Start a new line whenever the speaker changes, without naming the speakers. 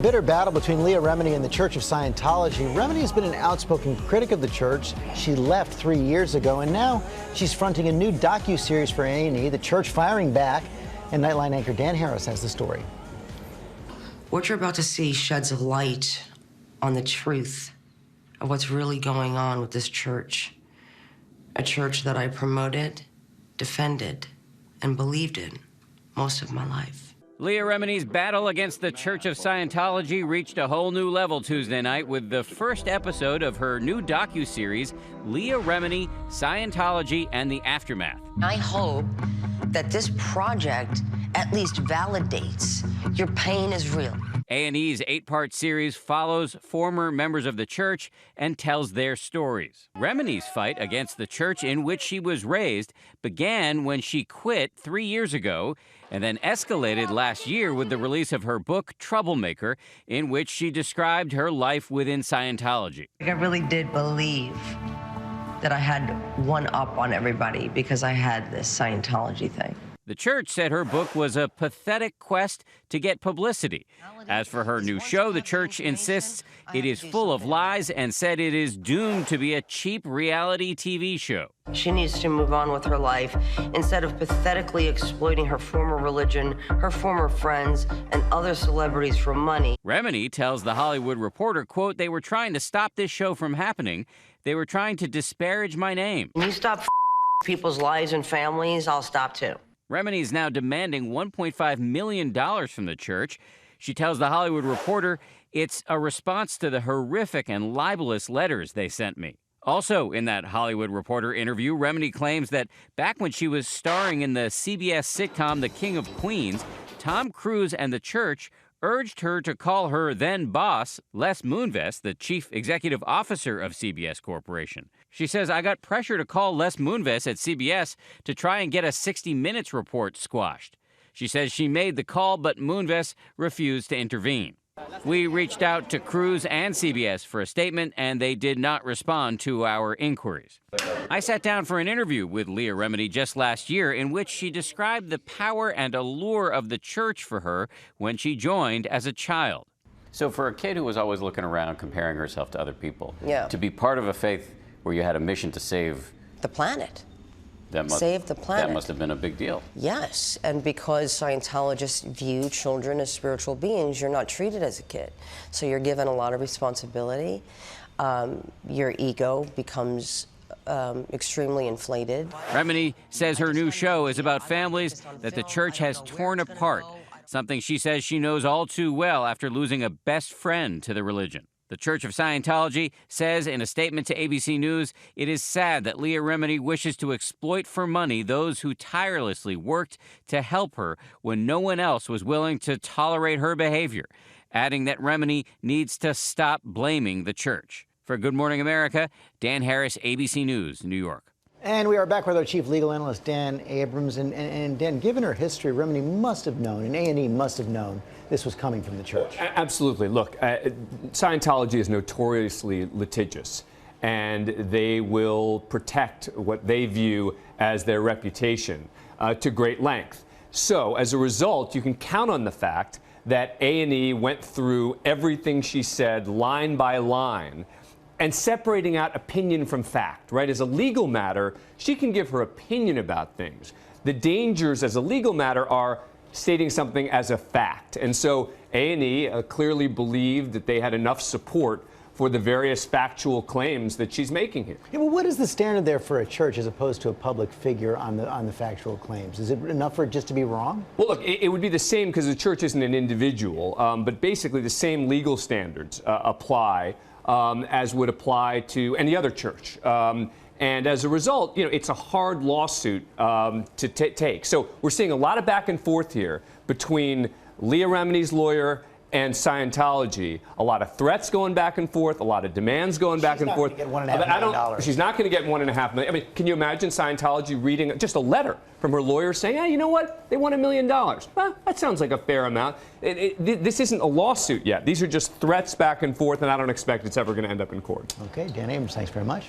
Bitter battle between Leah Remini and the Church of Scientology. Remini has been an outspoken critic of the church. She left 3 years ago, and now she's fronting a new docu-series for A&E, the church firing back. And Nightline anchor Dan Harris has the story.
What you're about to see sheds a light on the truth of what's really going on with this church. A church that I promoted, defended, and believed in most of my life.
Leah Remini's battle against the Church of Scientology reached a whole new level Tuesday night with the first episode of her new docu-series, Leah Remini, Scientology, and the Aftermath.
I hope that this project at least validates your pain is real.
A&E's 8-part series follows former members of the church and tells their stories. Remini's fight against the church in which she was raised began when she quit 3 years ago and then escalated last year with the release of her book, Troublemaker, in which she described her life within Scientology.
I really did believe that I had one up on everybody because I had this Scientology thing.
The church said her book was a pathetic quest to get publicity. As for her new show, the church insists it is full of lies and said it is doomed to be a cheap reality TV show.
She needs to move on with her life instead of pathetically exploiting her former religion, her former friends, and other celebrities for money.
Remini tells The Hollywood Reporter, quote, "They were trying to stop this show from happening. They were trying to disparage my name."
When you stop people's lives and families, I'll stop too.
Remini is now demanding $1.5 million from the church. She tells The Hollywood Reporter, "It's a response to the horrific and libelous letters they sent me." Also in that Hollywood Reporter interview, Remini claims that back when she was starring in the CBS sitcom The King of Queens, Tom Cruise and the church urged her to call her then boss, Les Moonves, the chief executive officer of CBS Corporation. She says, "I got pressure to call Les Moonves at CBS to try and get a 60 Minutes report squashed." She says she made the call, but Moonves refused to intervene. We reached out to Cruise and CBS for a statement, and they did not respond to our inquiries. I sat down for an interview with Leah Remini just last year in which she described the power and allure of the church for her when she joined as a child. So for a kid who was always looking around, comparing herself to other people, to be part of a faith where you had a mission to save
The planet.
save
the planet.
That must have been a big deal.
Yes, and because Scientologists view children as spiritual beings, you're not treated as a kid. So you're given a lot of responsibility. Your ego becomes extremely inflated.
Remini says her new show is about families that the church has torn apart, something she says she knows all too well after losing a best friend to the religion. The Church of Scientology says in a statement to ABC News, it is sad that Leah Remini wishes to exploit for money those who tirelessly worked to help her when no one else was willing to tolerate her behavior, adding that Remini needs to stop blaming the church. For Good Morning America, Dan Harris, ABC News, New York.
And we are back with our chief legal analyst, Dan Abrams. And Dan, given her history, Remini must have known, and A&E must have known, this was coming from the church.
Absolutely. Look, Scientology is notoriously litigious, and they will protect what they view as their reputation to great length. So, as a result, you can count on the fact that A&E went through everything she said line by line, and separating out opinion from fact, right? As a legal matter, she can give her opinion about things. The dangers as a legal matter are stating something as a fact. And so A&E clearly believed that they had enough support for the various factual claims that she's making here.
Yeah, well, what is the standard there for a church as opposed to a public figure on the factual claims? Is it enough for it just to be wrong?
Well, look, it would be the same because the church isn't an individual, but basically the same legal standards apply as would apply to any other church. And as a result, you know, it's a hard lawsuit to take. So we're seeing a lot of back and forth here between Leah Remini's lawyer and Scientology. A lot of threats going back and forth, a lot of demands going back and forth.
She's not going to get $1.5 million.
She's not going to get $1.5 million. I mean, can you imagine Scientology reading just a letter from her lawyer saying, hey, you know what? They want $1 million. Well, that sounds like a fair amount. This isn't a lawsuit yet. These are just threats back and forth, and I don't expect it's ever going to end up in court.
Okay, Dan Abrams, thanks very much.